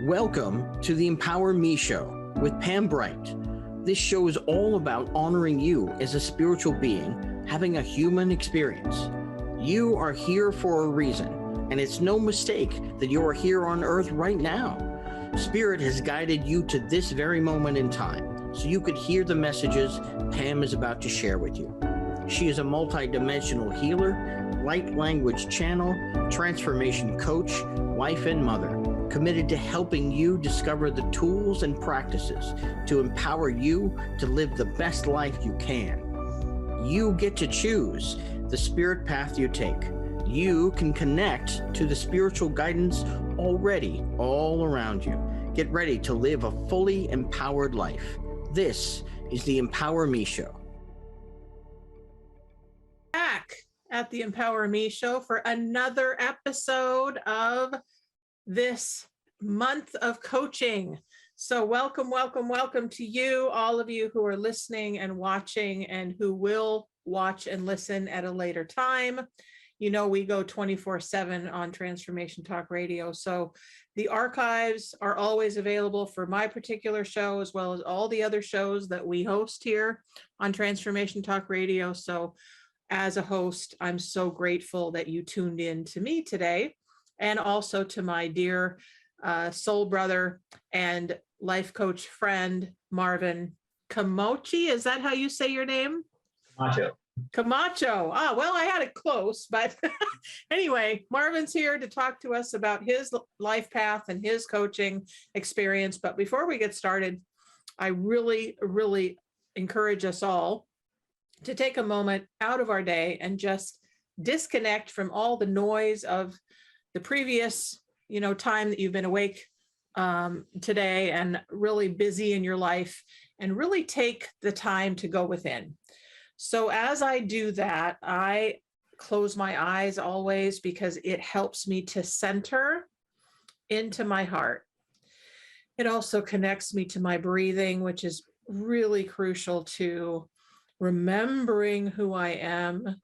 Welcome to the Empower Me Show with Pam Bright. This show is all about honoring you as a spiritual being having a human experience. You are here for a reason, and it's no mistake that you are here on Earth right now. Spirit has guided you to this very moment in time, so you could hear the messages Pam is about to share with you. She is a multidimensional healer, light language channel, transformation coach, wife, and mother, committed to helping you discover the tools and practices to empower you to live the best life you can. You get to choose the spirit path you take. You can connect to the spiritual guidance already all around you. Get ready to live a fully empowered life. This is the Empower Me Show. Back at the Empower Me Show for another episode of this month of coaching. So welcome to you, all of you who are listening and watching and who will watch and listen at a later time. You know, we go 24/7 on Transformation Talk Radio. So the archives are always available for my particular show, as well as all the other shows that we host here on Transformation Talk Radio. So as a host, I'm so grateful that you tuned in to me today, and also to my dear soul brother and life coach friend, Marvin Camacho. Is that how you say your name? Camacho. Ah, well, I had it close, but anyway, Marvin's here to talk to us about his life path and his coaching experience. But before we get started, I really encourage us all to take a moment out of our day and just disconnect from all the noise of the previous, time that you've been awake today and really busy in your life, and really take the time to go within. So as I do that, I close my eyes always because it helps me to center into my heart. It also connects me to my breathing, which is really crucial to remembering who I am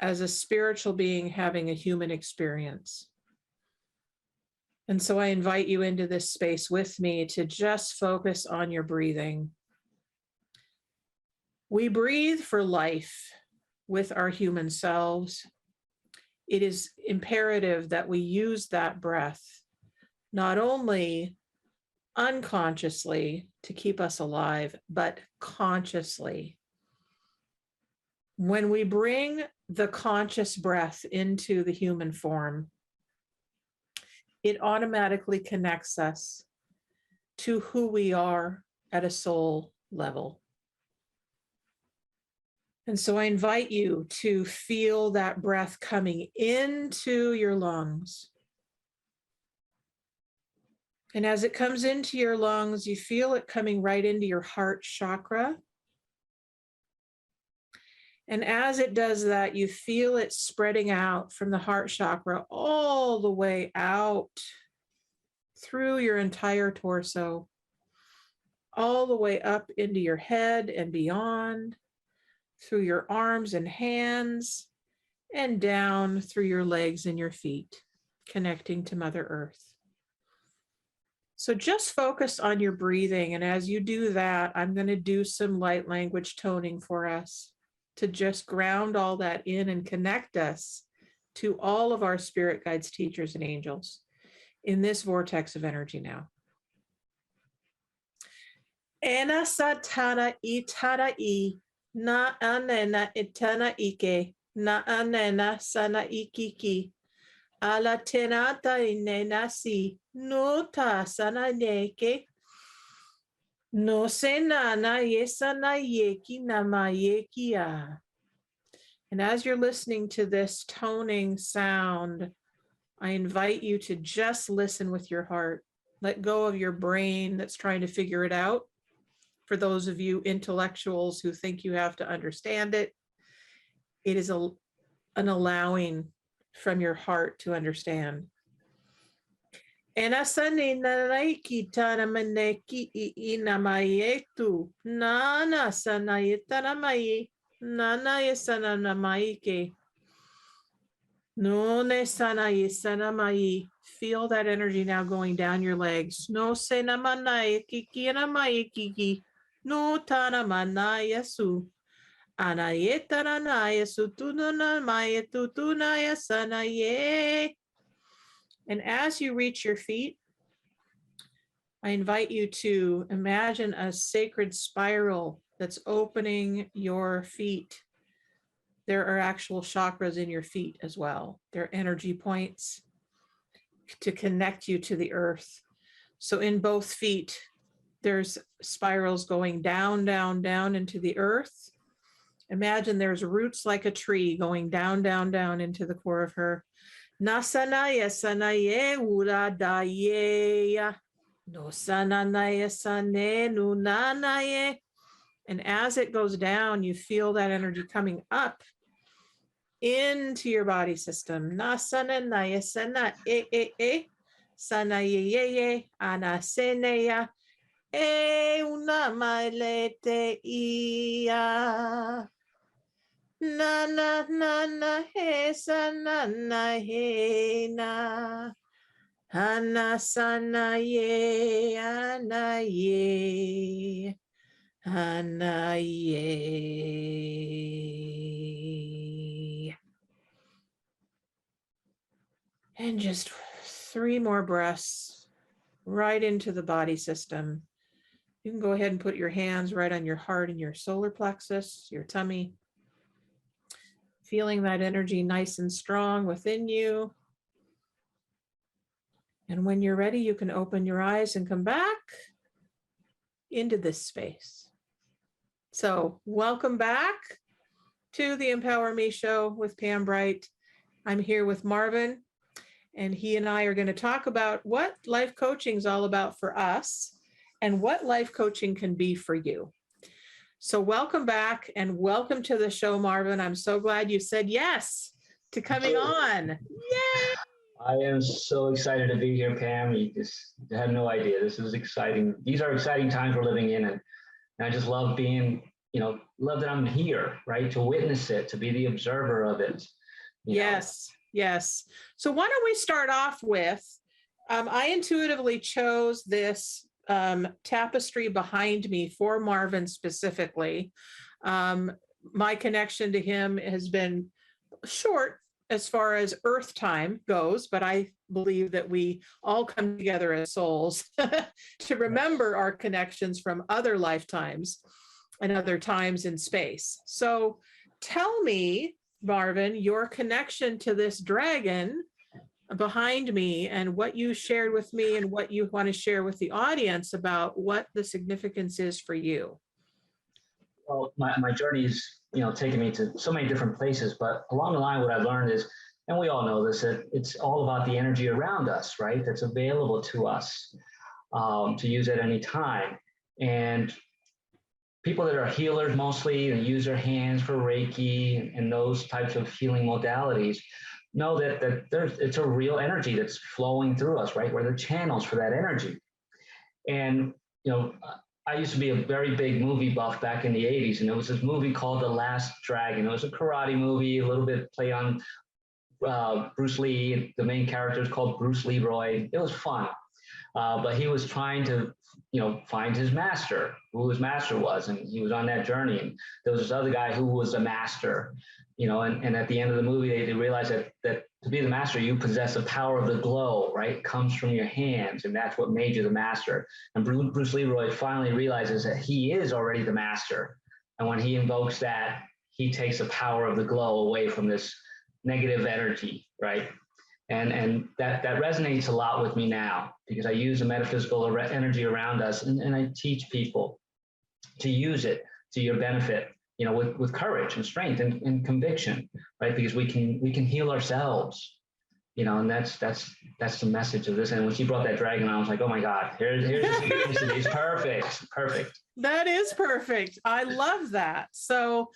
as a spiritual being having a human experience. And so I invite you into this space with me to just focus on your breathing. We breathe for life with our human selves. It is imperative that we use that breath not only unconsciously to keep us alive, but consciously. When we bring the conscious breath into the human form, it automatically connects us to who we are at a soul level. And so I invite you to feel that breath coming into your lungs. And as it comes into your lungs, you feel it coming right into your heart chakra. And as it does that, you feel it spreading out from the heart chakra all the way out through your entire torso, all the way up into your head and beyond, through your arms and hands, and down through your legs and your feet, connecting to Mother Earth. So just focus on your breathing. And as you do that, I'm going to do some light language toning for us, to just ground all that in and connect us to all of our spirit guides, teachers, and angels in this vortex of energy now. Ena satana itara I na anena itana ike na anena sana ikiki ala tenata inena si no ta sana neke. No se na na yesa na yeki na ma yekia. And as you're listening to this toning sound, I invite you to just listen with your heart. Let go of your brain that's trying to figure it out. For those of you intellectuals who think you have to understand it, it is an allowing from your heart to understand. Enasani nanaiki tanamaneki inamayetu. Nana sanayetanamai. Nana yesanamaike. No ne sanaye sanamai. Feel that energy now going down your legs. No se namanai kiki anamai kiki. No tanamanaya su. Anayetananaya sutunanamaya tutunaya sanaye. And as you reach your feet, I invite you to imagine a sacred spiral that's opening your feet. There are actual chakras in your feet as well. They're energy points to connect you to the earth. So in both feet, there's spirals going down, down, down into the earth. Imagine there's roots like a tree going down, down, down into the core of her. Nasanaya sanaye uradaye. No sananaya sane nunanaye. And as it goes down, you feel that energy coming up into your body system. Nasananaya sana e sanaye anaseneya unamailete iya. Na na na na he sana na he na. Anasanaye, anaye, anaye. And just 3 more breaths right into the body system. You can go ahead and put your hands right on your heart and your solar plexus, your tummy. Feeling that energy nice and strong within you. And when you're ready, you can open your eyes and come back into this space. So welcome back to the Empower Me Show with Pam Bright. I'm here with Marvin, and he and I are going to talk about what life coaching is all about for us and what life coaching can be for you. So welcome back and welcome to the show, Marvin. I'm so glad you said yes to coming on. Yay! I am so excited to be here, Pam. You just have no idea. This is exciting. These are exciting times we're living in. And I just love being, love that I'm here, right? To witness it, to be the observer of it. Yes. So why don't we start off with, I intuitively chose this tapestry behind me for Marvin specifically. My connection to him has been short as far as Earth time goes, but I believe that we all come together as souls to remember our connections from other lifetimes and other times in space. So tell me, Marvin, your connection to this dragon behind me and what you shared with me and what you want to share with the audience about what the significance is for you. Well, my journey's, taken me to so many different places, but along the line, what I've learned is, and we all know this, that it's all about the energy around us, right? That's available to us to use at any time. And people that are healers mostly and use their hands for Reiki and those types of healing modalities know that it's a real energy that's flowing through us, right? Where they're channels for that energy. And, I used to be a very big movie buff back in the 80s, and there was this movie called The Last Dragon. It was a karate movie, a little bit play on Bruce Lee. The main character is called Bruce Leroy. It was fun. But he was trying to, find his master, who his master was, and he was on that journey. And there was this other guy who was a master, and at the end of the movie, they realized that to be the master, you possess the power of the glow, right? It comes from your hands, and that's what made you the master. And Bruce Leroy finally realizes that he is already the master. And when he invokes that, he takes the power of the glow away from this negative energy, right? And that resonates a lot with me now, because I use the metaphysical energy around us, and I teach people to use it to your benefit, with courage and strength and conviction, right? Because we can heal ourselves, and that's the message of this. And when she brought that dragon, I was like, oh my God, here's it's perfect. That is perfect. I love that. So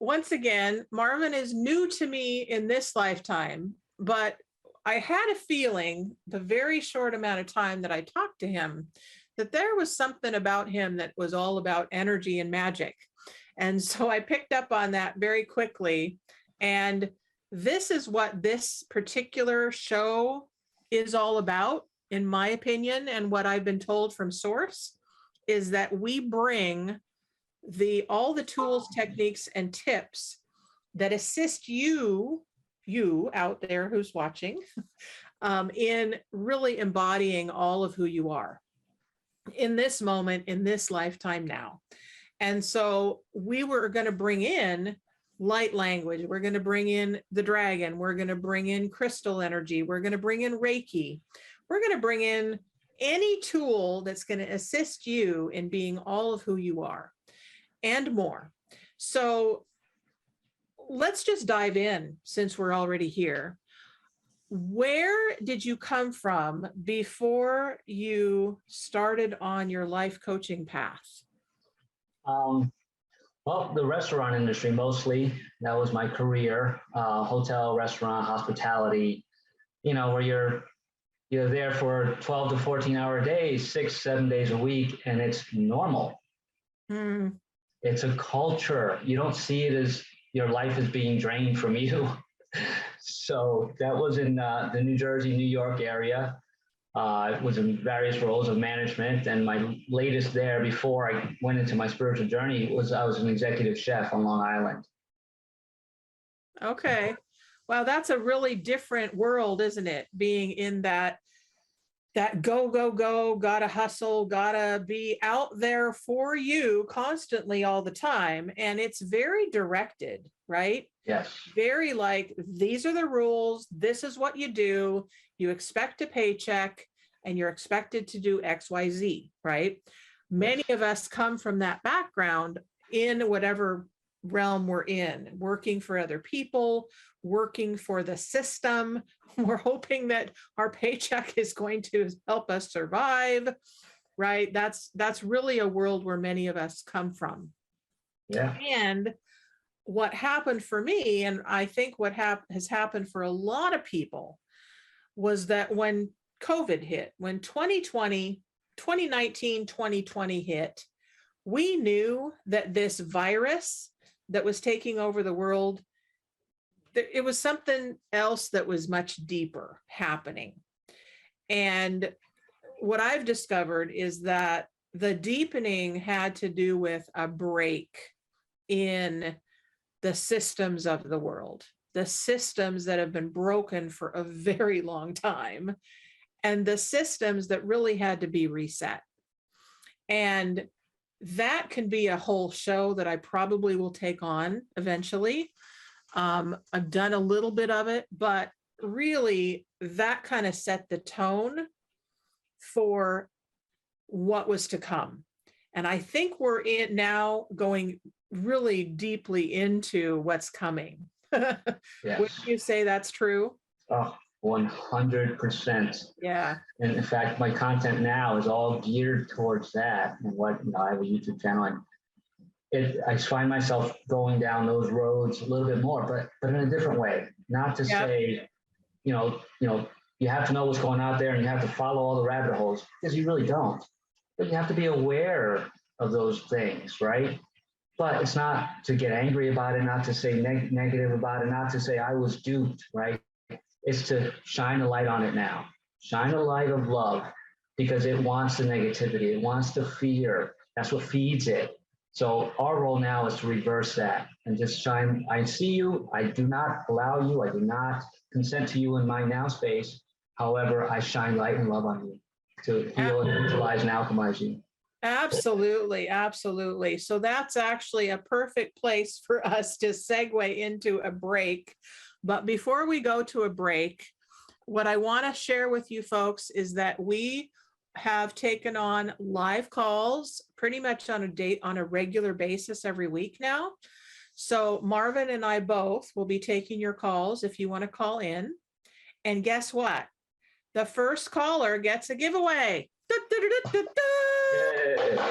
once again, Marvin is new to me in this lifetime, but I had a feeling the very short amount of time that I talked to him that there was something about him that was all about energy and magic. And so I picked up on that very quickly. And this is what this particular show is all about, in my opinion, and what I've been told from source is that we bring all the tools, techniques, and tips that assist you out there who's watching, in really embodying all of who you are in this moment, in this lifetime now. And so we were going to bring in light language. We're going to bring in the dragon. We're going to bring in crystal energy. We're going to bring in Reiki. We're going to bring in any tool that's going to assist you in being all of who you are and more. So let's just dive in since we're already here. Where did you come from before you started on your life coaching path? Well, the restaurant industry mostly. That was my career. Hotel, restaurant, hospitality. Where you're there for 12 to 14-hour days, 6-7 days a week, and it's normal. It's a culture. You don't see it as your life is being drained from you. So that was in the New Jersey, New York area. I was in various roles of management, and my latest there before I went into my spiritual journey was I was an executive chef on Long Island. Okay. Well, that's a really different world, isn't it? Being in that go, gotta hustle, gotta be out there for you constantly all the time. And it's very directed, right? Yes. Very like, these are the rules. This is what you do. You expect a paycheck and you're expected to do X, Y, Z, right? Many of us come from that background in whatever realm we're in, working for other people, working for the system. We're hoping that our paycheck is going to help us survive, right? That's really a world where many of us come from. Yeah. And what happened for me, and I think what has happened for a lot of people, was that when COVID hit, when 2019, 2020 hit, we knew that this virus that was taking over the world, it was something else that was much deeper happening. And what I've discovered is that the deepening had to do with a break in the systems of the world, the systems that have been broken for a very long time, and the systems that really had to be reset. And that can be a whole show that I probably will take on eventually. I've done a little bit of it, but really that kind of set the tone for what was to come. And I think we're now going really deeply into what's coming. Yes. Would you say that's true? Oh, 100%. Yeah. And in fact, my content now is all geared towards that. And I have a YouTube channel, and I find myself going down those roads a little bit more, but in a different way. Not to say, you have to know what's going out there and you have to follow all the rabbit holes, because you really don't. But you have to be aware of those things, right? But it's not to get angry about it, not to say negative about it, not to say I was duped, right? It's to shine a light on it now. Shine a light of love, because it wants the negativity. It wants the fear. That's what feeds it. So our role now is to reverse that and just shine. I see you. I do not allow you. I do not consent to you in my now space. However, I shine light and love on you to heal and neutralize and alchemize you. Absolutely. Absolutely. So that's actually a perfect place for us to segue into a break. But before we go to a break, what I want to share with you folks is that we have taken on live calls pretty much on a regular basis every week now. So Marvin and I both will be taking your calls if you want to call in. And guess what? The first caller gets a giveaway.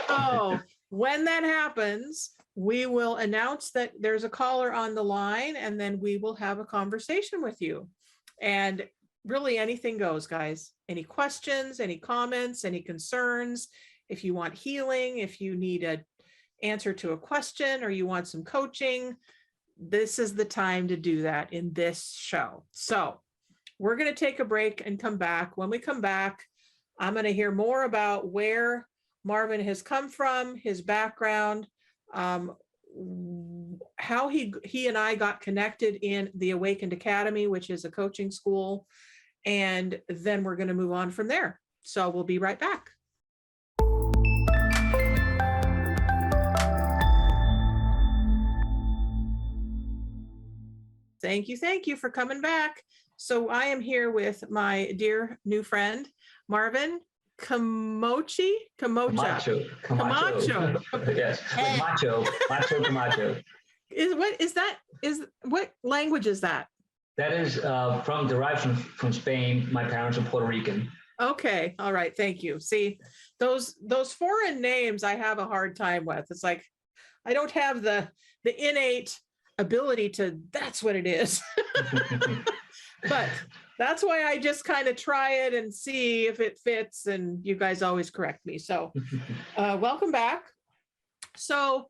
So when that happens, we will announce that there's a caller on the line, and then we will have a conversation with you. And Really anything goes, guys. Any questions, any comments, any concerns? If you want healing, if you need an answer to a question or you want some coaching, this is the time to do that in this show. So we're going to take a break and come back. When we come back, I'm going to hear more about where Marvin has come from, his background, how he and I got connected in the Awakened Academy, which is a coaching school. And then we're going to move on from there. So we'll be right back. Thank you for coming back. So I am here with my dear new friend, Marvin Camacho. Camacho. Yes, macho Camacho. What language is that? That is derived from Spain. My parents are Puerto Rican. Okay. All right. Thank you. See, those foreign names I have a hard time with. It's like, I don't have the innate ability to, that's what it is. But that's why I just kind of try it and see if it fits. And you guys always correct me. So welcome back. So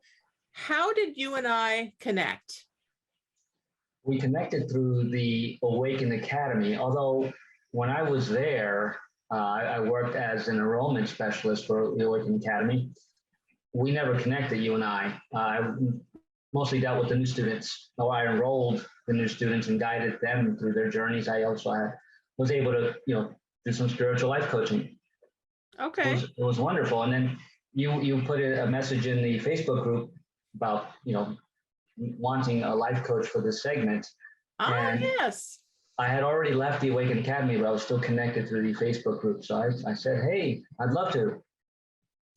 how did you and I connect? We connected through the Awakened Academy, although when I was there, I worked as an enrollment specialist for the Awakened Academy. We never connected, you and I. I mostly dealt with the new students. I enrolled the new students and guided them through their journeys. I also was able to, do some spiritual life coaching. Okay. It was wonderful. And then you put a message in the Facebook group about, wanting a life coach for this segment. Yes. I had already left the Awakened Academy, but I was still connected through the Facebook group. So I said, hey, I'd love to.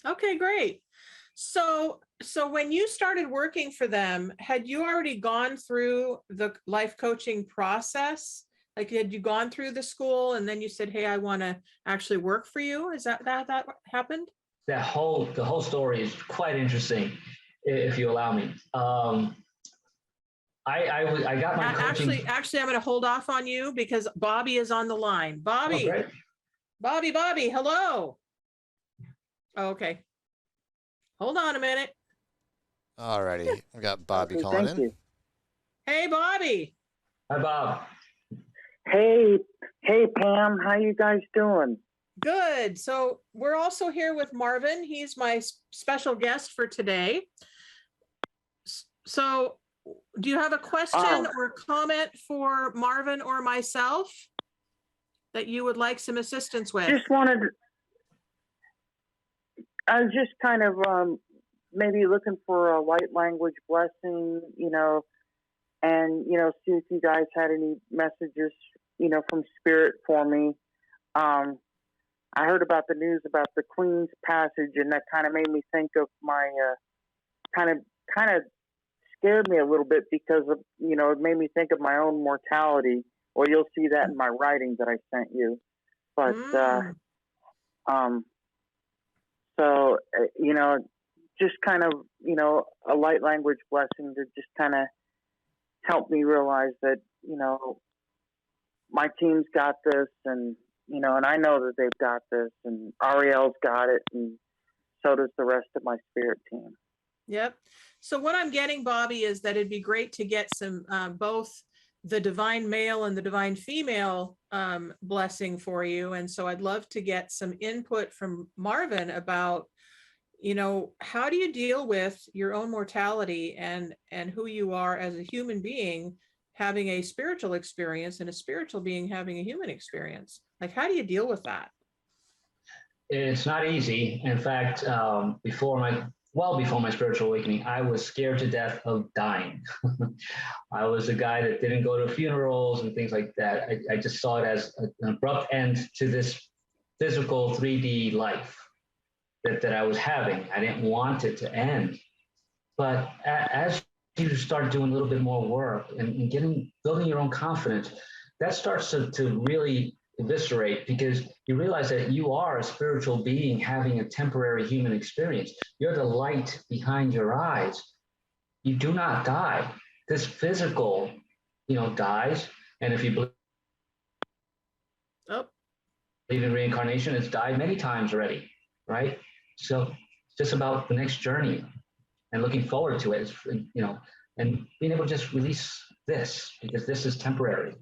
Okay, great. So when you started working for them, had you already gone through the life coaching process? Like, had you gone through the school and then you said, hey, I want to actually work for you? Is that happened? The whole story is quite interesting, if you allow me. I got my coaching. Actually, I'm going to hold off on you because Bobby is on the line. Bobby, oh, Bobby, hello. Oh, okay. Hold on a minute. All righty. I've got Bobby calling in. You. Hey, Bobby. Hi, Bob. Hey, Pam. How you guys doing? Good. So we're also here with Marvin. He's my special guest for today. So do you have a question or comment for Marvin or myself that you would like some assistance with? I was just kind of maybe looking for a light language blessing, and, see if you guys had any messages, from Spirit for me. I heard about the news about the Queen's Passage, and that kind of made me think of my, kind of scared me a little bit because of, it made me think of my own mortality. Well, you'll see that in my writing that I sent you. But, so, just kind of, a light language blessing to just kind of help me realize that, my team's got this and, and I know that they've got this and Ariel's got it and so does the rest of my spirit team. Yep. So what I'm getting, Bobby, is that it'd be great to get some, both the divine male and the divine female blessing for you. And so I'd love to get some input from Marvin about, how do you deal with your own mortality and who you are as a human being having a spiritual experience and a spiritual being having a human experience? Like, how do you deal with that? It's not easy. In fact, before my spiritual awakening, I was scared to death of dying. I was a guy that didn't go to funerals and things like that. I just saw it as an abrupt end to this physical 3D life that I was having. I didn't want it to end. But as you start doing a little bit more work and building your own confidence, that starts to really eviscerate, because you realize that you are a spiritual being having a temporary human experience. You're the light behind your eyes. You do not die. This physical, dies. And if you believe believe in reincarnation. It's died many times already, right? So it's just about the next journey and looking forward to it, and being able to just release this, because this is temporary.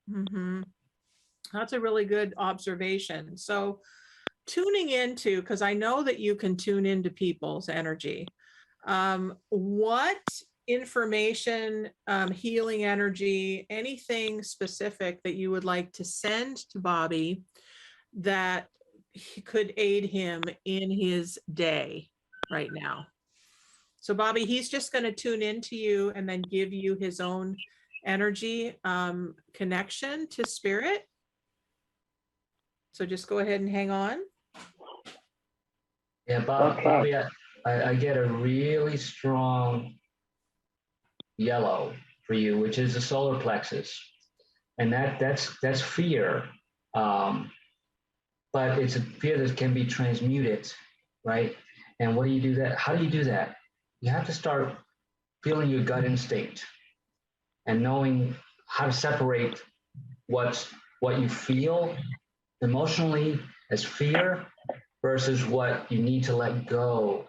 Mm-hmm. That's a really good observation. So tuning into, because I know that you can tune into people's energy. What information, healing energy, anything specific that you would like to send to Bobby that could aid him in his day right now? So Bobby, he's just going to tune into you and then give you his own energy connection to spirit. So just go ahead and hang on. Yeah, Bobby, I get a really strong yellow for you, which is the solar plexus, and that's fear, but it's a fear that can be transmuted, right? And what do you do that? How do you do that? You have to start feeling your gut instinct and knowing how to separate what you feel emotionally as fear versus what you need to let go,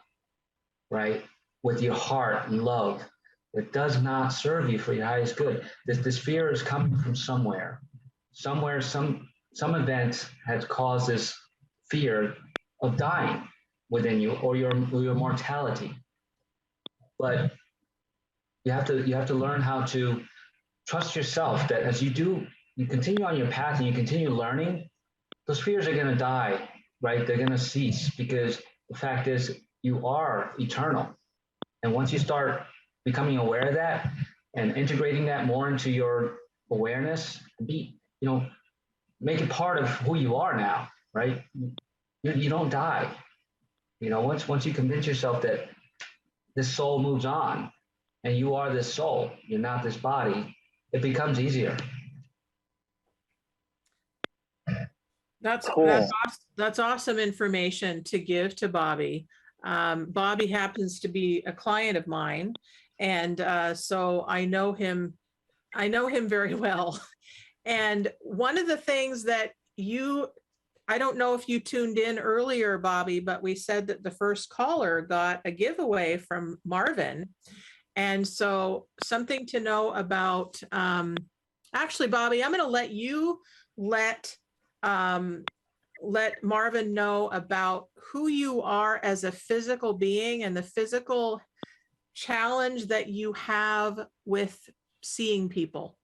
right? With your heart and love. It does not serve you for your highest good. This fear is coming from somewhere. Somewhere, some event has caused this fear of dying within you, or your mortality. But you have to learn how to trust yourself, that as you continue on your path and you continue learning, those fears are going to die, right? They're going to cease, because the fact is you are eternal. And once you start becoming aware of that and integrating that more into your awareness, make it part of who you are now, right? You don't die. Once you convince yourself that this soul moves on and you are this soul, you're not this body, it becomes easier. That's Cool. that's awesome information to give to Bobby. Bobby happens to be a client of mine, and so I know him very well. And one of the things that I don't know if you tuned in earlier, Bobby, but we said that the first caller got a giveaway from Marvin. And so something to know about, actually, Bobby, I'm going to let you let Marvin know about who you are as a physical being and the physical challenge that you have with seeing people.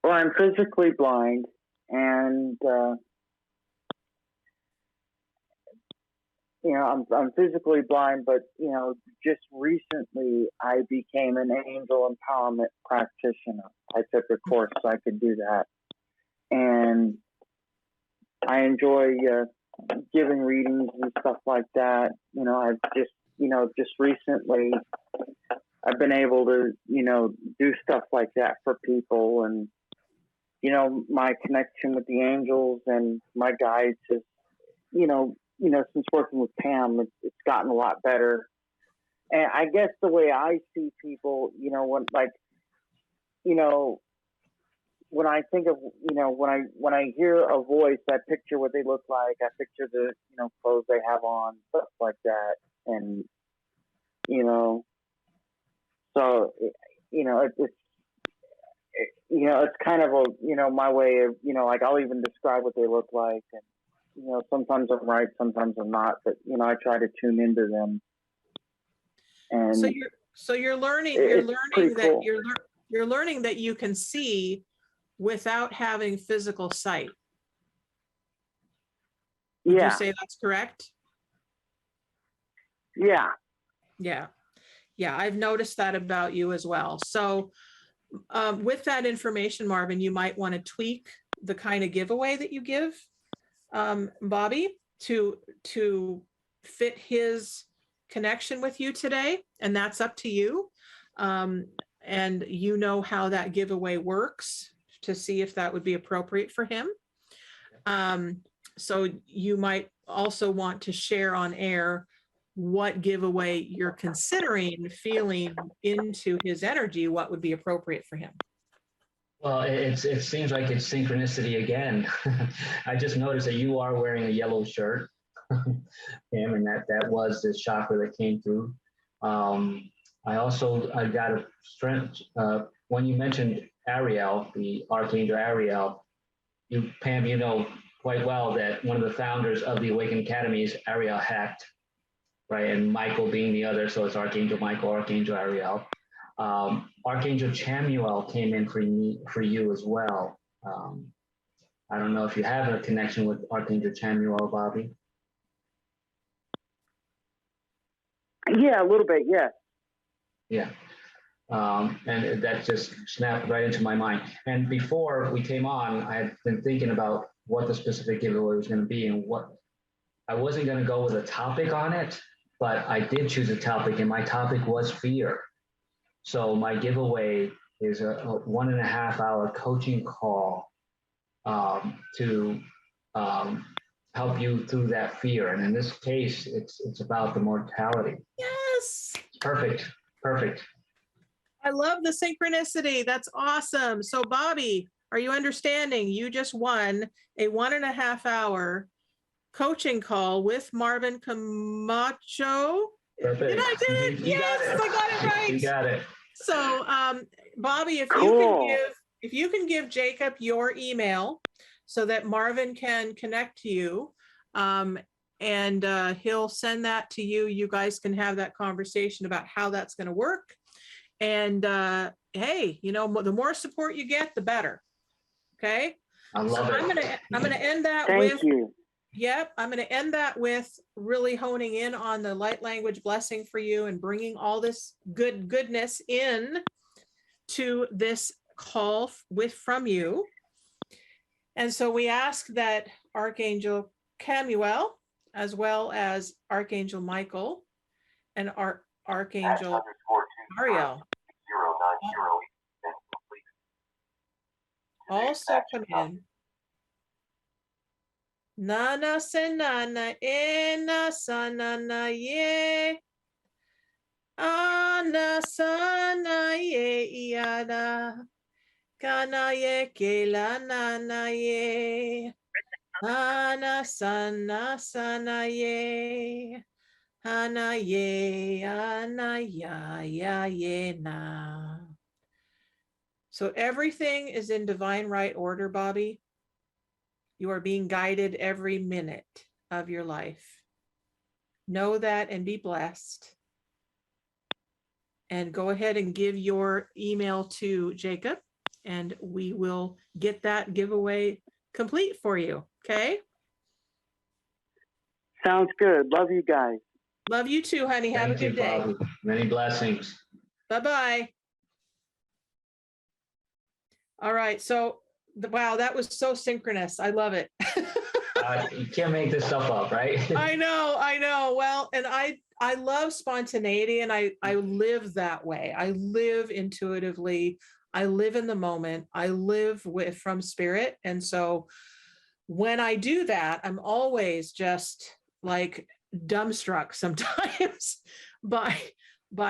Well, I'm physically blind, and I'm physically blind, but just recently I became an angel empowerment practitioner. I took a course so I could do that, and I enjoy giving readings and stuff like that. I've just recently I've been able to do stuff like that for people, and my connection with the angels and my guides is since working with Pam, it's gotten a lot better. And I guess the way I see people, when I think of, when I hear a voice, I picture what they look like. I picture the, clothes they have on, stuff like that. And, so, it's kind of my way of, I'll even describe what they look like. And, sometimes I'm right, sometimes I'm not, but, I try to tune into them. And you're learning that you can see without having physical sight. Would you say that's correct? Yeah. Yeah. I've noticed that about you as well. So with that information, Marvin, you might want to tweak the kind of giveaway that you give Bobby to fit his connection with you today. And that's up to you. And how that giveaway works to see if that would be appropriate for him. So you might also want to share on air what giveaway you're considering feeling into his energy, what would be appropriate for him. Well, it seems like it's synchronicity again. I just noticed that you are wearing a yellow shirt, Pam, and that was this chakra that came through. I got a strength when you mentioned Ariel, the Archangel Ariel. Pam, you know quite well that one of the founders of the Awakened Academy is Ariel Hecht, right? And Michael being the other, so it's Archangel Michael, Archangel Ariel. Archangel Chamuel came in for you as well. I don't know if you have a connection with Archangel Chamuel, Bobby. Yeah, a little bit. Yeah. Yeah. And that just snapped right into my mind. And before we came on, I had been thinking about what the specific giveaway was going to be, and what I wasn't going to go with a topic on it, but I did choose a topic, and my topic was fear. So my giveaway is a 1.5 hour coaching call to help you through that fear. And in this case, it's about the mortality. Yes. Perfect. I love the synchronicity. That's awesome. So Bobby, are you understanding? You just won a 1.5 hour coaching call with Marvin Camacho. Perfect. Did I do it? Yes, I got it right. You got it. So Bobby, Cool. if you can give Jacob your email so that Marvin can connect to you, and he'll send that to you. You guys can have that conversation about how that's going to work. And hey, you know, the more support you get, the better. Okay. I love it. I'm gonna end that Thank with. you. Yep, I'm going to end that with really honing in on the light language blessing for you and bringing all this goodness in to this call from you. And so we ask that Archangel Chamuel, as well as Archangel Michael and Archangel Ariel also come in. Nana senana ena sanana ye ana sana ye iada kana ye kela nana ye ana sana ye ana ye ana ya ye na. So everything is in divine right order, Bobby. You are being guided every minute of your life. Know that and be blessed. And go ahead and give your email to Jacob, and we will get that giveaway complete for you. Okay? Sounds good. Love you guys. Love you too, honey. Have a good day. Bobby. Many blessings. Bye-bye. All right. So, wow, that was so synchronous. I love it. You can't make this stuff up, right? I know. Well, and I love spontaneity, and I live that way. I live intuitively. I live in the moment. I live from spirit. And so when I do that, I'm always just like dumbstruck sometimes by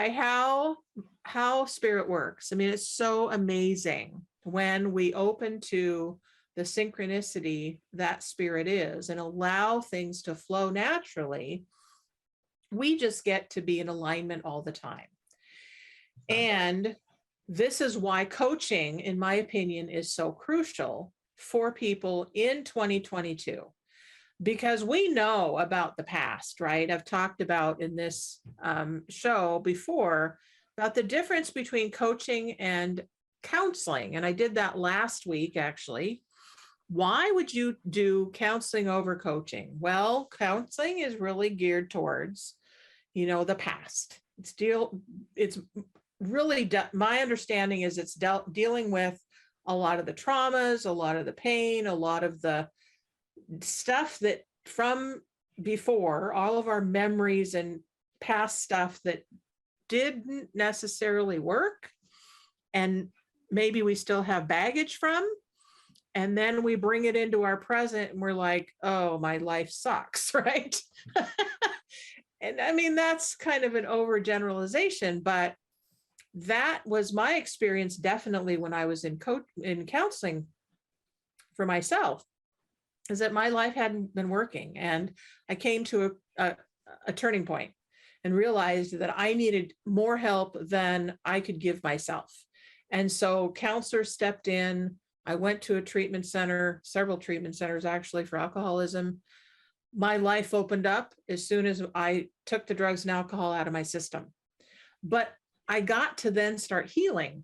how spirit works. I mean, it's so amazing when we open to the synchronicity that spirit is and allow things to flow naturally. We just get to be in alignment all the time. And this is why coaching, in my opinion, is so crucial for people in 2022, because we know about the past, right? I've talked about in this show before about the difference between coaching and counseling. And I did that last week, actually. Why would you do counseling over coaching? Well, counseling is really geared towards, the past. It's really, my understanding is it's dealing with a lot of the traumas, a lot of the pain, a lot of the stuff that from before, all of our memories and past stuff that didn't necessarily work. And maybe we still have baggage from. And then we bring it into our present and we're like, oh, my life sucks, right? And I mean, that's kind of an overgeneralization, but that was my experience definitely when I was in counseling for myself, is that my life hadn't been working. And I came to a turning point and realized that I needed more help than I could give myself. And so counselors stepped in. I went to a treatment center, several treatment centers actually, for alcoholism. My life opened up as soon as I took the drugs and alcohol out of my system. But I got to then start healing.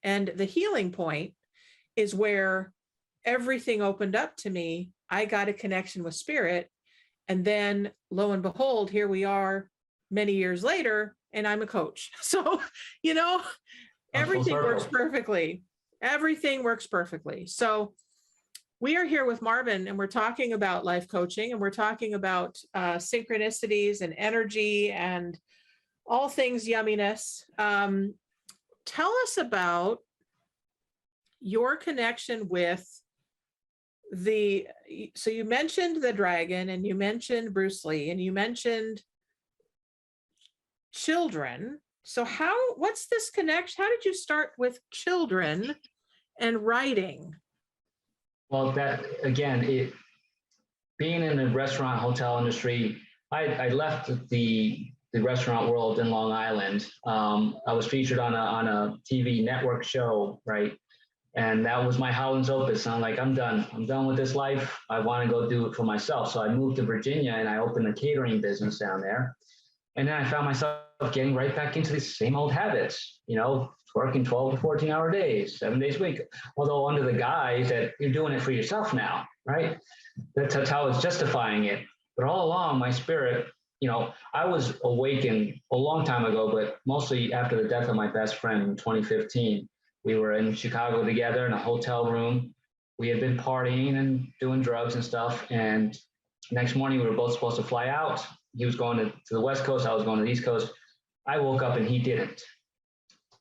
And the healing point is where everything opened up to me. I got a connection with spirit. And then lo and behold, here we are many years later, and I'm a coach. So, you know, everything works perfectly. Everything works perfectly. So we are here with Marvin, and we're talking about life coaching, and we're talking about synchronicities and energy and all things yumminess. Tell us about your connection with so you mentioned the dragon, and you mentioned Bruce Lee, and you mentioned children. So what's this connection? How did you start with children and writing? Well, that again, being in the restaurant hotel industry, I left the restaurant world in Long Island. I was featured on a TV network show, right? And that was my Howland's Opus. I'm like, I'm done. I'm done with this life. I want to go do it for myself. So I moved to Virginia and I opened a catering business down there. And then I found myself getting right back into the same old habits, you know, working 12 to 14-hour days, 7 days a week. Although under the guise that you're doing it for yourself now, right? That's how I was justifying it. But all along, my spirit, you know, I was awakened a long time ago, but mostly after the death of my best friend in 2015. We were in Chicago together in a hotel room. We had been partying and doing drugs and stuff. And next morning, we were both supposed to fly out. He was going to the West Coast. I was going to the East Coast. I woke up and he didn't.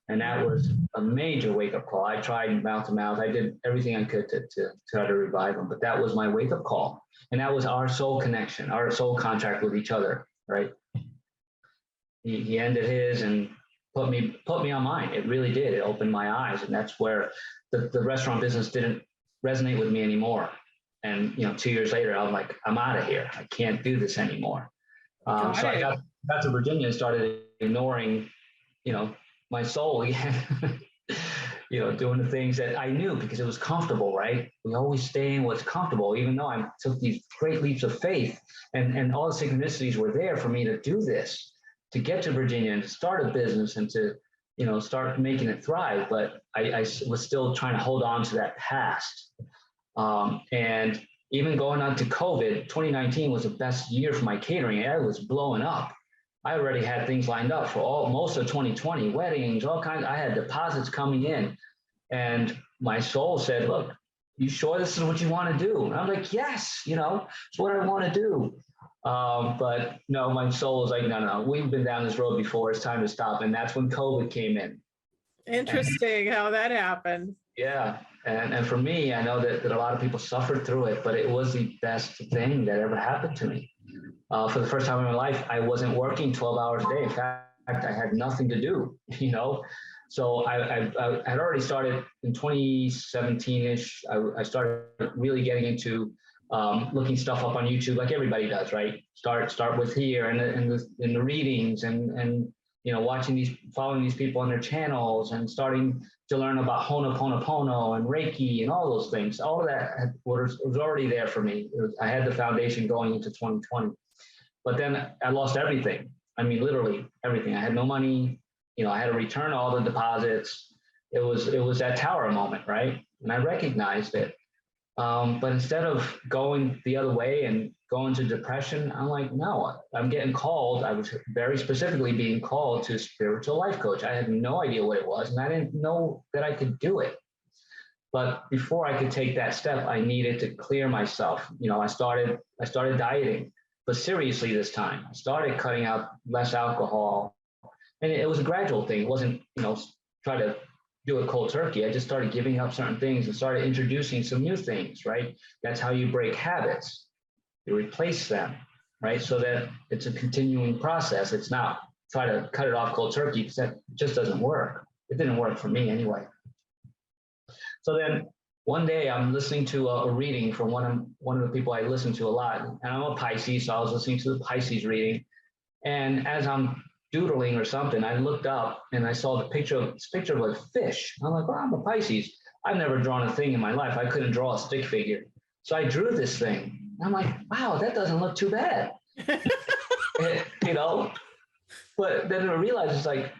And that was a major wake-up call. I tried mouth to mouth. I did everything I could to try to revive him. But that was my wake-up call. And that was our soul connection, our soul contract with each other, right? He ended his and put me on mine. It really did. It opened my eyes. And that's where the restaurant business didn't resonate with me anymore. And, you know, 2 years later, I was like, I'm out of here. I can't do this anymore. So I got to Virginia and started ignoring, you know, my soul again, you know, doing the things that I knew because it was comfortable, right? We always stay in what's comfortable, even though I took these great leaps of faith and all the synchronicities were there for me to do this, to get to Virginia and to start a business and to, you know, start making it thrive. But I was still trying to hold on to that past. And even going on to COVID, 2019 was the best year for my catering. It was blowing up. I already had things lined up for most of 2020, weddings, all kinds. I had deposits coming in. And my soul said, look, you sure this is what you want to do? And I'm like, yes, you know, it's what I want to do. But no, my soul was like, no, we've been down this road before. It's time to stop. And that's when COVID came in. Interesting how that happened. Yeah. And for me, I know that a lot of people suffered through it, but it was the best thing that ever happened to me. For the first time in my life, I wasn't working 12 hours a day. In fact, I had nothing to do, you know? So I had already started in 2017-ish. I started really getting into looking stuff up on YouTube like everybody does, right? Start with here and the readings and you know, following these people on their channels and starting to learn about Ho'oponopono and Reiki and all those things. All of that was already there for me. I had the foundation going into 2020. But then I lost everything. I mean, literally everything. I had no money. You know, I had to return all the deposits. It was that tower moment, right? And I recognized it. But instead of going the other way and going to depression, I'm like, no, I'm getting called. I was very specifically being called to spiritual life coach. I had no idea what it was, and I didn't know that I could do it. But before I could take that step, I needed to clear myself. You know, I started dieting, but seriously this time. I started cutting out less alcohol, and it was a gradual thing. It wasn't, you know, try to do it cold turkey. I just started giving up certain things and started introducing some new things, right? That's how you break habits. You replace them, right? So that it's a continuing process. It's not try to cut it off cold turkey because that just doesn't work. It didn't work for me anyway. So then one day I'm listening to a reading from one of the people I listen to a lot, and I'm a Pisces, so I was listening to the Pisces reading. And as I'm doodling or something, I looked up and I saw this picture of a fish. I'm like, well, I'm a Pisces. I've never drawn a thing in my life. I couldn't draw a stick figure. So I drew this thing. And I'm like, wow, that doesn't look too bad. You know? But then I realized it's like,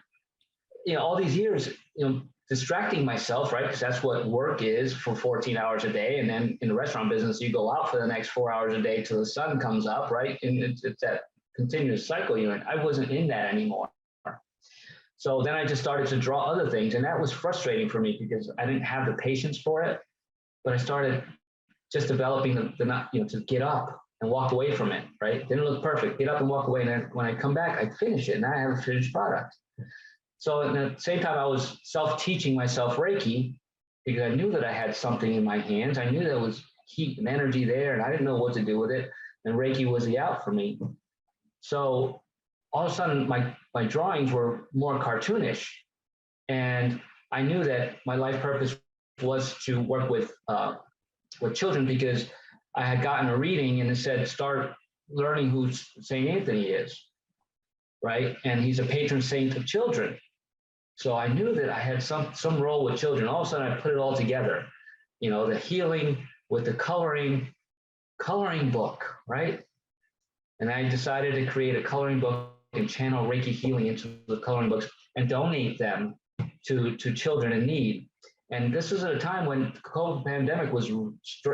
you know, all these years, you know, distracting myself, right? Because that's what work is for 14 hours a day. And then in the restaurant business, you go out for the next 4 hours a day till the sun comes up, right? And it's that continuous cycle you're in. I wasn't in that anymore. So then I just started to draw other things. And that was frustrating for me because I didn't have the patience for it. But I started just developing to get up and walk away from it, right? Didn't look perfect. Get up and walk away. And then when I come back, I finish it. And I have a finished product. So at the same time, I was self-teaching myself Reiki because I knew that I had something in my hands. I knew there was heat and energy there, and I didn't know what to do with it. And Reiki was the out for me. So all of a sudden, my drawings were more cartoonish. And I knew that my life purpose was to work with children because I had gotten a reading and it said, start learning who St. Anthony is, right? And he's a patron saint of children. So I knew that I had some role with children. All of a sudden I put it all together, you know, the healing with the coloring book, right? And I decided to create a coloring book and channel Reiki healing into the coloring books and donate them to children in need. And this was at a time when the COVID pandemic was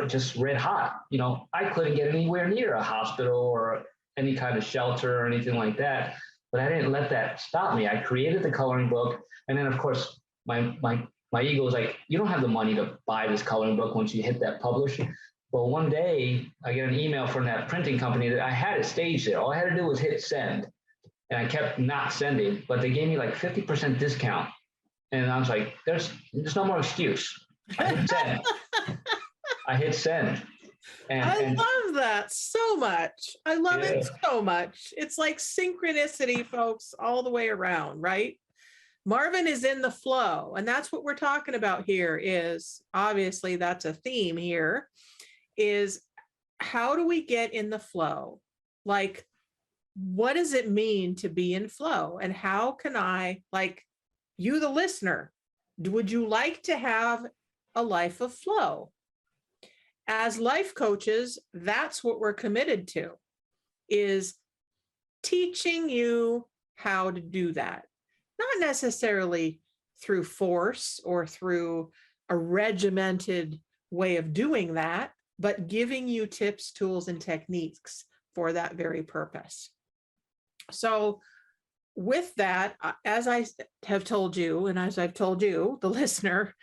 just red hot. You know, I couldn't get anywhere near a hospital or any kind of shelter or anything like that. But I didn't let that stop me. I created the coloring book. And then, of course, my ego was like, you don't have the money to buy this coloring book once you hit that publish. Well, one day I get an email from that printing company that I had it staged there. All I had to do was hit send. And I kept not sending, but they gave me like 50% discount. And I was like, there's no more excuse. I hit send. I hit send. I love that so much. I love it so much. It's like synchronicity, folks, all the way around, right? Marvin is in the flow. And that's what we're talking about here is, obviously, that's a theme here, is how do we get in the flow? Like, what does it mean to be in flow? And how can I, like you, the listener, would you like to have a life of flow? As life coaches, that's what we're committed to, is teaching you how to do that. Not necessarily through force or through a regimented way of doing that, but giving you tips, tools, and techniques for that very purpose. So with that, as I have told you, and as I've told you, the listener,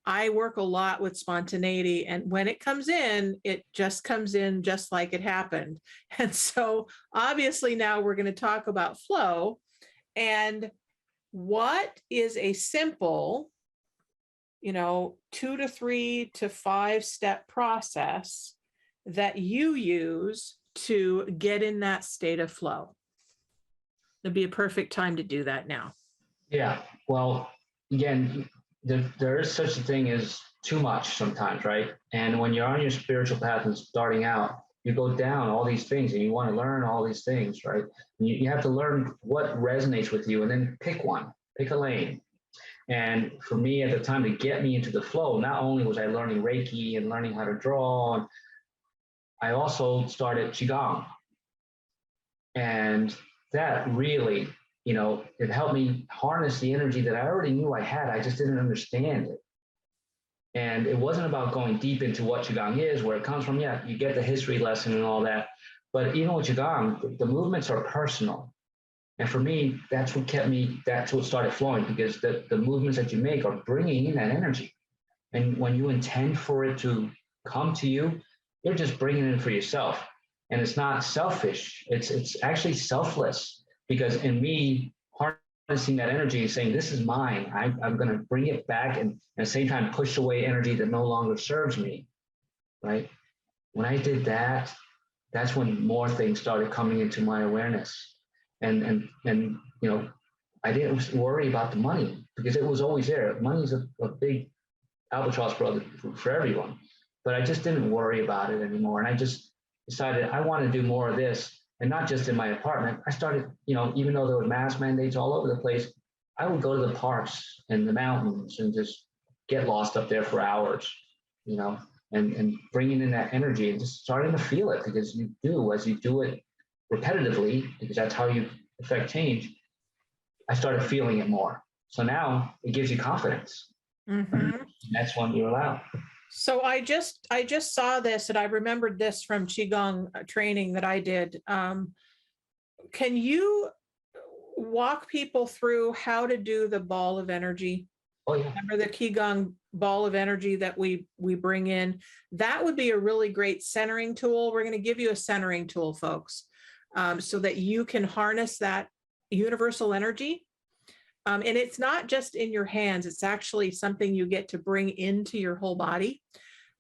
I work a lot with spontaneity, and when it comes in, it just comes in just like it happened. And so obviously now we're going to talk about flow and what is a simple, 2 to 3 to 5 step process that you use to get in that state of flow. It'd be a perfect time to do that now. Yeah. Well, again, there is such a thing as too much sometimes, right? And when you're on your spiritual path and starting out, you go down all these things and you want to learn all these things, right? And you have to learn what resonates with you and then pick one, pick a lane. And for me at the time, to get me into the flow, not only was I learning Reiki and learning how to draw, I also started Qigong. And that really, it helped me harness the energy that I already knew I had. I just didn't understand it. And it wasn't about going deep into what Qigong is, where it comes from. Yeah, you get the history lesson and all that. But even with Qigong, the movements are personal. And for me, that's what started flowing, because the movements that you make are bringing in that energy. And when you intend for it to come to you, you're just bringing it in for yourself. And it's not selfish. It's actually selfless, because in me harnessing that energy and saying, this is mine, I'm going to bring it back and at the same time push away energy that no longer serves me, right? When I did that, that's when more things started coming into my awareness. and I didn't worry about the money because it was always there. Money's a big albatross for everyone, but I just didn't worry about it anymore. And I just decided I want to do more of this, and not just in my apartment. I started, even though there were mask mandates all over the place, I would go to the parks and the mountains and just get lost up there for hours, and bringing in that energy and just starting to feel it, because you do, as you do it repetitively, because that's how you affect change. I started feeling it more. So now it gives you confidence. Mm-hmm. That's when you're allowed. So I just saw this, and I remembered this from Qigong training that I did. Can you walk people through how to do the ball of energy? Oh, yeah. Remember the Qigong ball of energy that we bring in? That would be a really great centering tool. We're going to give you a centering tool, folks, so that you can harness that universal energy. And it's not just in your hands. It's actually something you get to bring into your whole body,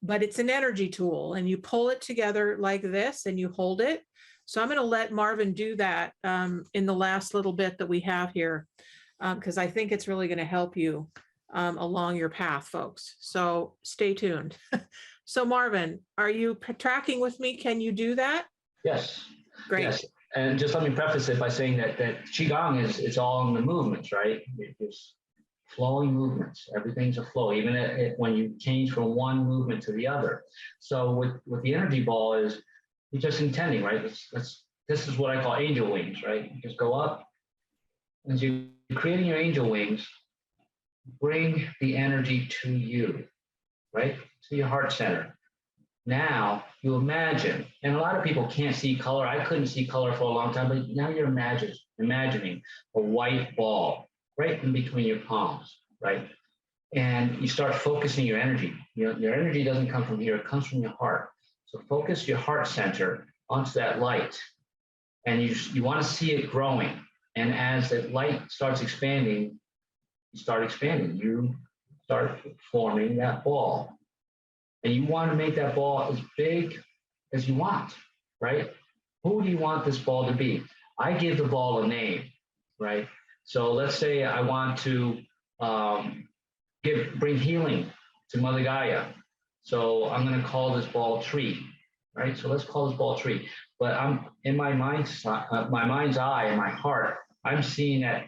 but it's an energy tool, and you pull it together like this and you hold it. So I'm going to let Marvin do that in the last little bit that we have here, because I think it's really going to help you along your path, folks. So stay tuned. So Marvin, are you tracking with me? Can you do that? Yes. Great. Yes. And just let me preface it by saying that Qigong is all in the movements, right? It's flowing movements. Everything's a flow, even when you change from one movement to the other. So with the energy ball is, you're just intending, right? This is what I call angel wings, right? You just go up, and you're creating your angel wings, bring the energy to you, right? To your heart center. Now you imagine, and a lot of people can't see color. I couldn't see color for a long time, but now you're imagining a white ball right in between your palms, right? And you start focusing your energy. Your energy doesn't come from here, it comes from your heart. So focus your heart center onto that light, and you want to see it growing. And as that light starts expanding, you start expanding. You start forming that ball. And you want to make that ball as big as you want, right? Who do you want this ball to be? I give the ball a name, right? So let's say I want to bring healing to Mother Gaia. So I'm going to call this ball tree, right? So let's call this ball tree. But I'm in my mind's eye and my heart, I'm seeing that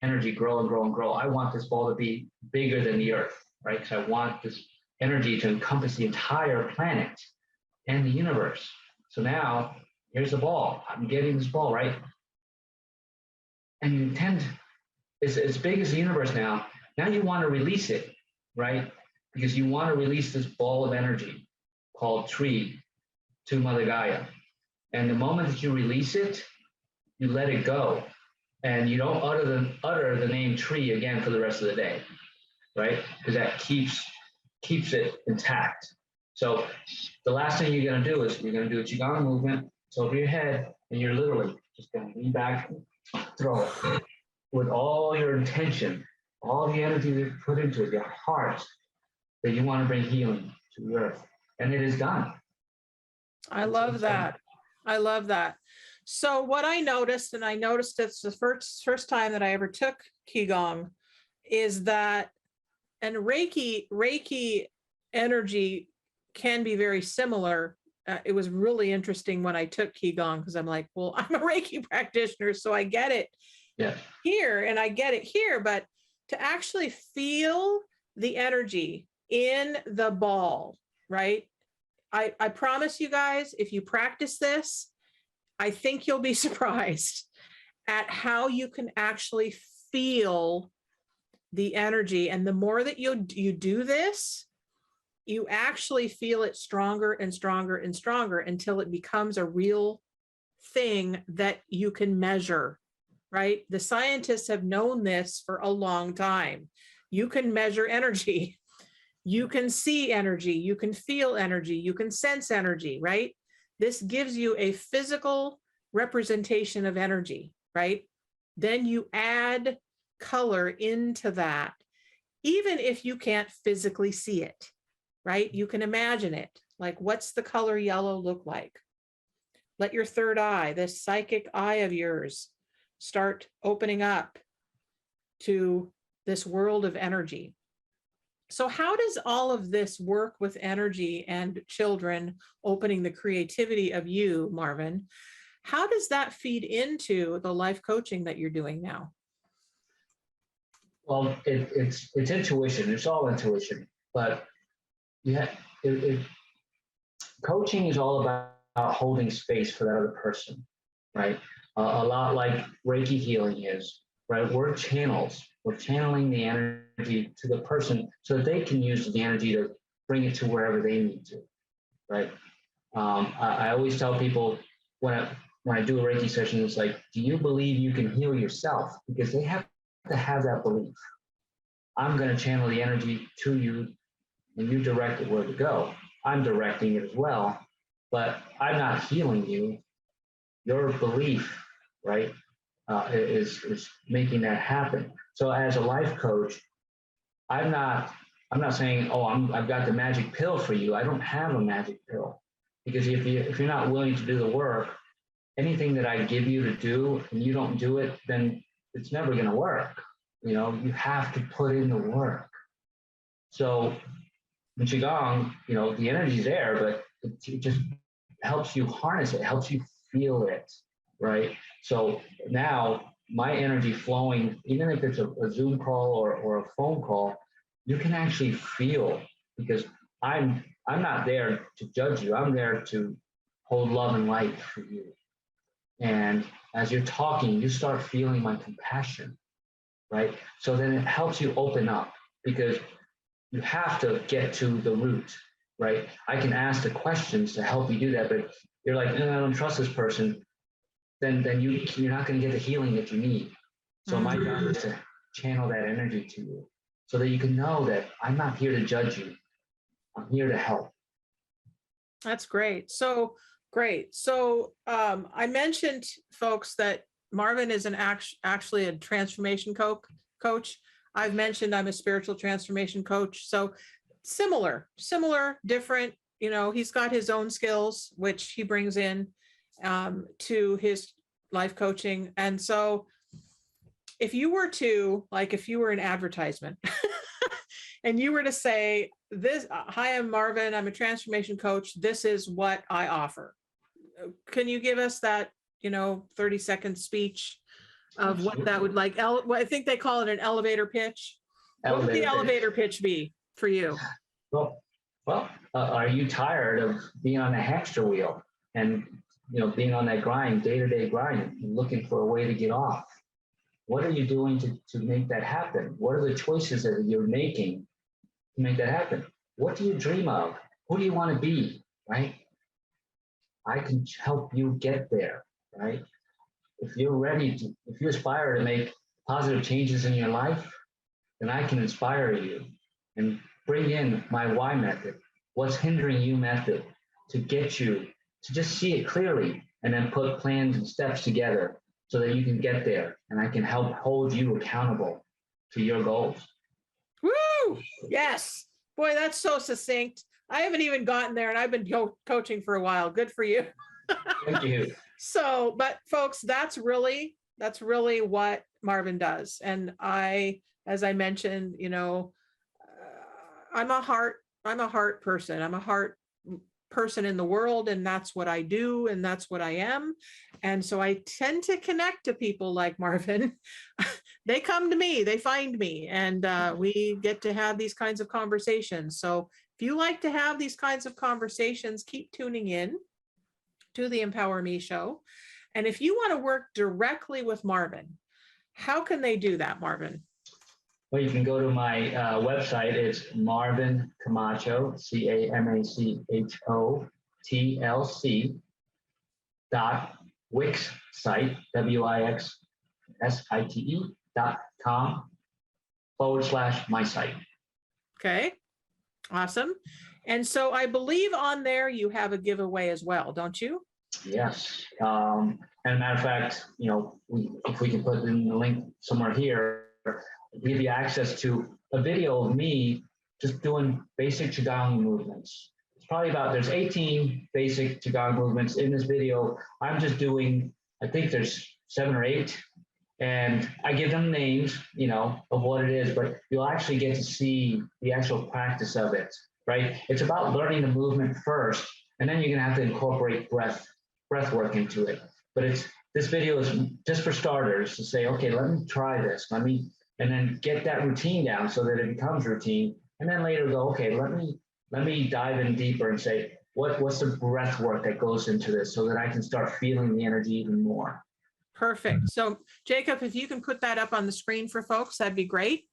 energy grow and grow and grow. I want this ball to be bigger than the earth, right? Because I want this energy to encompass the entire planet and the universe. So now here's the ball. I'm getting this ball, right? And you intend, it's as big as the universe now. Now you want to release it, right? Because you want to release this ball of energy called tree to Mother Gaia. And the moment that you release it, you let it go. And you don't utter the name tree again for the rest of the day, right? Because that keeps it intact. So the last thing you're going to do is you're going to do a Qigong movement. It's over your head, and you're literally just going to lean back and throw it with all your intention, all the energy you put into it, your heart, that you want to bring healing to the earth. And it is done. I love that. I love that. So what I noticed, and I noticed it's the first time that I ever took Qigong, is that, and Reiki energy can be very similar. It was really interesting when I took Qigong, because I'm like, well, I'm a Reiki practitioner, so I get it here and I get it here, but to actually feel the energy in the ball, right? I promise you guys, if you practice this, I think you'll be surprised at how you can actually feel the energy. And the more that you do this, you actually feel it stronger and stronger and stronger until it becomes a real thing that you can measure, right? The scientists have known this for a long time. You can measure energy. You can see energy. You can feel energy. You can sense energy, right? This gives you a physical representation of energy, right? Then you add color into that, even if you can't physically see it, right? You can imagine it. Like, what's the color yellow look like? Let your third eye, this psychic eye of yours, start opening up to this world of energy. So how does all of this work with energy and children opening the creativity of you, Marvin? How does that feed into the life coaching that you're doing now? Well, it's intuition. It's all intuition. But yeah, coaching is all about holding space for that other person, right? A lot like Reiki healing is, right? We're channels. We're channeling the energy to the person so that they can use the energy to bring it to wherever they need to, right? I always tell people when I do a Reiki session, it's like, do you believe you can heal yourself? Because they have to have that belief. I'm going to channel the energy to you and you direct it where to go. I'm directing it as well, but I'm not healing you. Your belief, right, is making that happen. So as a life coach, I'm not saying, oh, I've got the magic pill for you. I don't have a magic pill, because if you're not willing to do the work, anything that I give you to do and you don't do it, then it's never going to work. You have to put in the work. So in Qigong, the energy's there, but it just helps you harness it, helps you feel it, right? So now my energy flowing, even if it's a Zoom call or a phone call, you can actually feel, because I'm not there to judge you. I'm there to hold love and light for you. And as you're talking, you start feeling my compassion, right? So then it helps you open up, because you have to get to the root, right? I can ask the questions to help you do that, but you're like, no, I don't trust this person. Then you're not going to get the healing that you need. So my job is to channel that energy to you so that you can know that I'm not here to judge you. I'm here to help. That's great. So great. So I mentioned, folks, that Marvin is actually a transformation coach. I've mentioned I'm a spiritual transformation coach. So similar, different, he's got his own skills, which he brings in to his life coaching. And so if you were an advertisement and you were to say this, hi, I'm Marvin, I'm a transformation coach. This is what I offer. Can you give us that, 30-second speech of what that would like? I think they call it an elevator pitch. What would the elevator pitch be for you? Well, are you tired of being on a hamster wheel and being on that grind, day-to-day grind, and looking for a way to get off? What are you doing to make that happen? What are the choices that you're making to make that happen? What do you dream of? Who do you want to be, right? I can help you get there, right? If you aspire to make positive changes in your life, then I can inspire you and bring in my why method, what's hindering you method, to get you to just see it clearly and then put plans and steps together so that you can get there, and I can help hold you accountable to your goals. Woo! Yes. Boy, that's so succinct. I haven't even gotten there, and I've been coaching for a while. Good for you. Thank you. So, but folks, that's really what Marvin does. And as I mentioned, I'm a heart person. I'm a heart person in the world, and that's what I do, and that's what I am. And so I tend to connect to people like Marvin. They come to me, they find me, and we get to have these kinds of conversations. So if you like to have these kinds of conversations, keep tuning in to the Empower Me show. And if you want to work directly with Marvin, how can they do that, Marvin? Well, you can go to my website. It's Marvin Camacho, CAMACHOTLC.wixsite, WIXSITE.com/my site. Okay, awesome. And so I believe on there you have a giveaway as well, don't you? Yes. And a matter of fact, if we can put in the link somewhere here, give you access to a video of me just doing basic Qigong movements. It's probably there's 18 basic Qigong movements in this video. I'm just doing, I think there's 7 or 8 And I give them names, of what it is, but you'll actually get to see the actual practice of it, right? It's about learning the movement first, and then you're gonna have to incorporate breath work into it. But this video is just for starters to say, okay, let me try this, and then get that routine down so that it becomes routine. And then later go, okay, let me dive in deeper and say, what's the breath work that goes into this so that I can start feeling the energy even more. Perfect. So Jacob, if you can put that up on the screen for folks, that'd be great.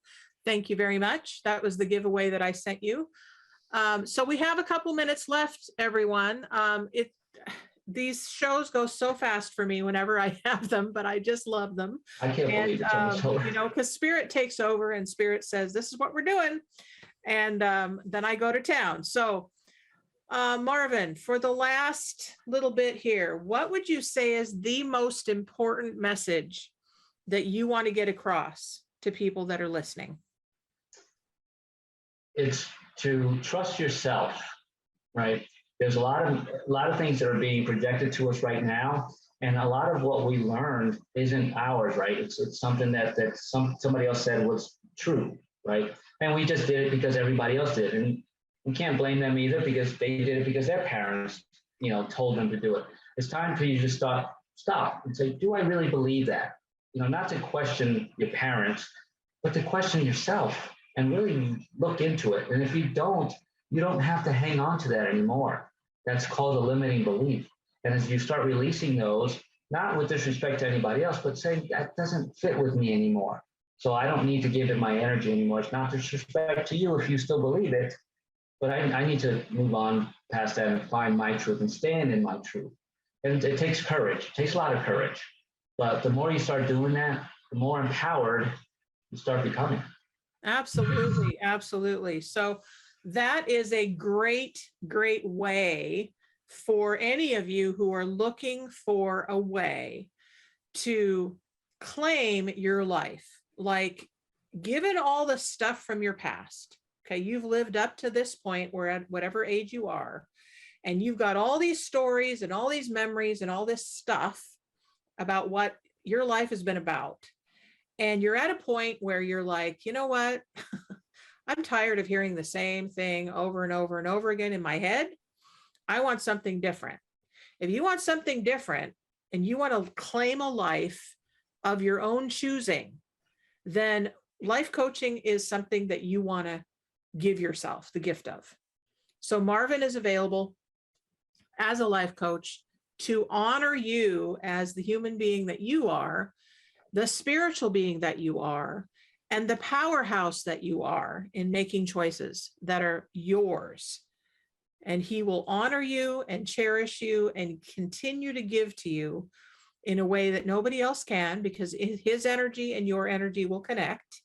Thank you very much. That was the giveaway that I sent you. So we have a couple minutes left, everyone. These shows go so fast for me whenever I have them, but I just love them. I can't believe it's almost over. Because Spirit takes over and Spirit says, this is what we're doing. And then I go to town. So Marvin, for the last little bit here, what would you say is the most important message that you want to get across to people that are listening? It's to trust yourself, right? There's a lot of things that are being projected to us right now, and a lot of what we learned isn't ours, right? It's something that somebody else said was true, right? And we just did it because everybody else did, and we can't blame them either because they did it because their parents, told them to do it. It's time for you to stop and say, do I really believe that? Not to question your parents, but to question yourself and really look into it. And if you don't have to hang on to that anymore. That's called a limiting belief. And as you start releasing those, not with disrespect to anybody else, but saying that doesn't fit with me anymore. So I don't need to give it my energy anymore. It's not disrespect to you if you still believe it, but I need to move on past that and find my truth and stand in my truth. And it takes courage. It takes a lot of courage. But the more you start doing that, the more empowered you start becoming. Absolutely. Absolutely. So that is a great, great way for any of you who are looking for a way to claim your life. Like, given all the stuff from your past, okay, you've lived up to this point where at whatever age you are, and you've got all these stories and all these memories and all this stuff about what your life has been about. And you're at a point where you're like, you know what? I'm tired of hearing the same thing over and over and over again in my head. I want something different. If you want something different and you want to claim a life of your own choosing, then life coaching is something that you want to give yourself the gift of. So Marvin is available as a life coach to honor you as the human being that you are, the spiritual being that you are, and the powerhouse that you are in making choices that are yours. And he will honor you and cherish you and continue to give to you in a way that nobody else can, because his energy and your energy will connect.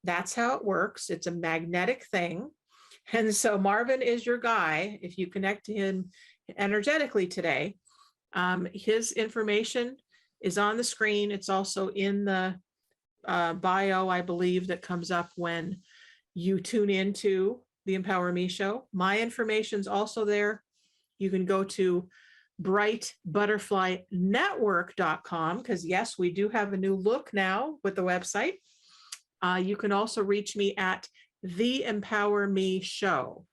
That's how it works. It's a magnetic thing. And so Marvin is your guy. If you connect to him energetically today, his information is on the screen. It's also in the bio, I believe, that comes up when you tune into the Empower Me show. My information's also there. You can go to brightbutterflynetwork.com, because yes, we do have a new look now with the website. You can also reach me at the Empower Me show,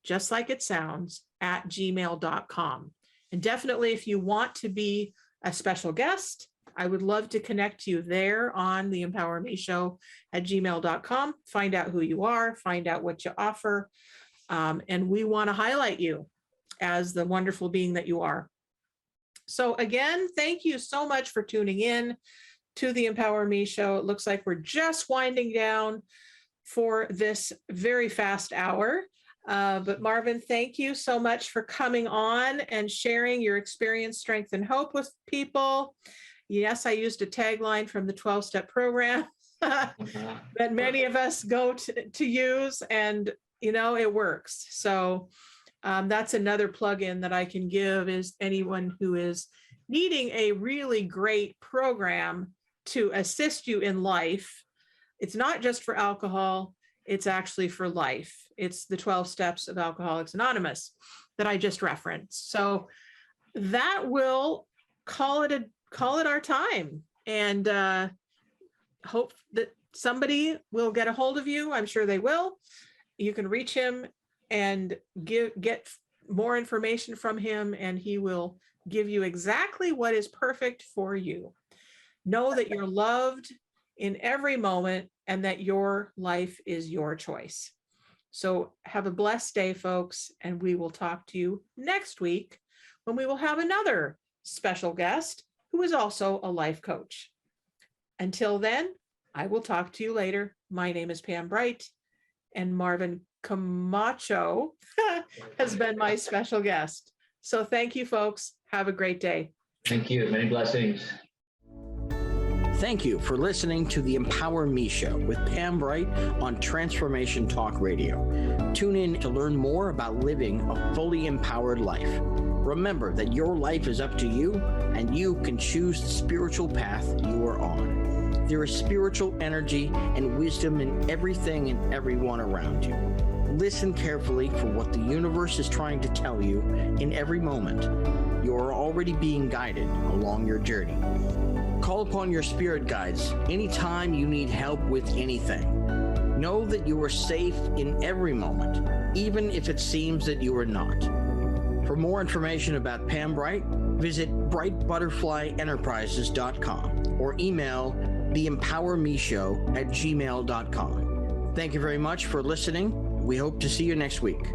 just like it sounds, at gmail.com. And definitely, if you want to be a special guest, I would love to connect you there on the Empower Me show at gmail.com. Find out who you are, find out what you offer. And we want to highlight you as the wonderful being that you are. So again, thank you so much for tuning in to the Empower Me show. It looks like we're just winding down for this very fast hour. But Marvin, thank you so much for coming on and sharing your experience, strength, and hope with people. Yes, I used a tagline from the 12-step program that many of us go to use, and it works. So that's another plug-in that I can give, is anyone who is needing a really great program to assist you in life. It's not just for alcohol, it's actually for life. It's the 12 steps of Alcoholics Anonymous that I just referenced. So that will call it our time. And hope that somebody will get a hold of you. I'm sure they will. You can reach him and get more information from him, and he will give you exactly what is perfect for you. Know that you're loved in every moment and that your life is your choice. So have a blessed day, folks, and we will talk to you next week when we will have another special guest who is also a life coach. Until then, I will talk to you later. My name is Pam Bright, and Marvin Camacho has been my special guest. So thank you, folks. Have a great day. Thank you. Many blessings. Thank you for listening to the Empower Me Show with Pam Bright on Transformation Talk Radio. Tune in to learn more about living a fully empowered life. Remember that your life is up to you, and you can choose the spiritual path you are on. There is spiritual energy and wisdom in everything and everyone around you. Listen carefully for what the universe is trying to tell you in every moment. You are already being guided along your journey. Call upon your spirit guides anytime you need help with anything. Know that you are safe in every moment, even if it seems that you are not. For more information about Pam Bright, visit brightbutterflyenterprises.com or email theempowermeshow@gmail.com. Thank you very much for listening. We hope to see you next week.